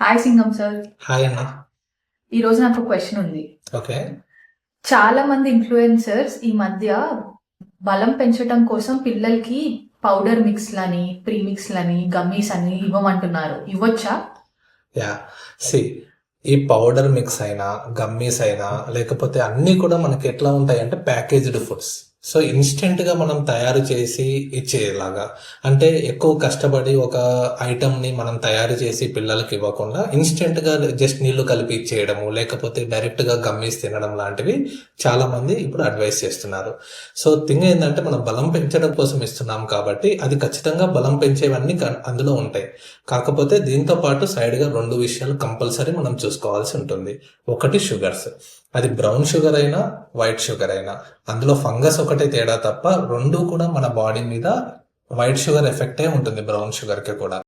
Hi Singam sir. Hi అన్న. ఈ రోజు నాకు క్వశ్చన్ ఉంది. ఓకే. చాలా మంది ఇన్ఫ్లుయెన్సర్స్ ఈ మధ్య బలం పెంచడం కోసం పిల్లలకి పౌడర్ మిక్స్లని, ప్రీమిక్స్లని, గమ్మీస్ అని ఇవ్వమంటున్నారు. ఇవ్వచ్చా? యా, సి, ఈ పౌడర్ మిక్స్ అయినా గమ్మీస్ అయినా లేకపోతే అన్నీ కూడా మనకి ఎట్లా ఉంటాయి అంటే ప్యాకేజ్డ్ ఫుడ్స్. సో ఇన్స్టెంట్గా మనం తయారు చేసి ఇచ్చేలాగా, అంటే ఎక్కువ కష్టపడి ఒక ఐటమ్ని మనం తయారు చేసి పిల్లలకి ఇవ్వకుండా ఇన్స్టెంట్గా జస్ట్ నీళ్లు కలిపి ఇచ్చేయడము, లేకపోతే డైరెక్ట్గా గమ్మీస్ తినడం లాంటివి చాలామంది ఇప్పుడు అడ్వైస్ చేస్తున్నారు. సో థింగ్ ఏంటంటే మనం బలం పెంచడం కోసం ఇస్తున్నాం కాబట్టి అది ఖచ్చితంగా బలం పెంచేవన్నీ అందులో ఉంటాయి. కాకపోతే దీంతో పాటు సైడ్గా 2 విషయాలు కంపల్సరీ మనం చూసుకోవాల్సి ఉంటుంది. ఒకటి షుగర్స్, అది బ్రౌన్ షుగర్ అయినా వైట్ షుగర్ అయినా అందులో ఫంగస్ ఒకటే తేడా తప్ప 2 కూడా మన బాడీ మీద వైట్ షుగర్ ఎఫెక్టే ఉంటుంది బ్రౌన్ షుగర్కి కూడా.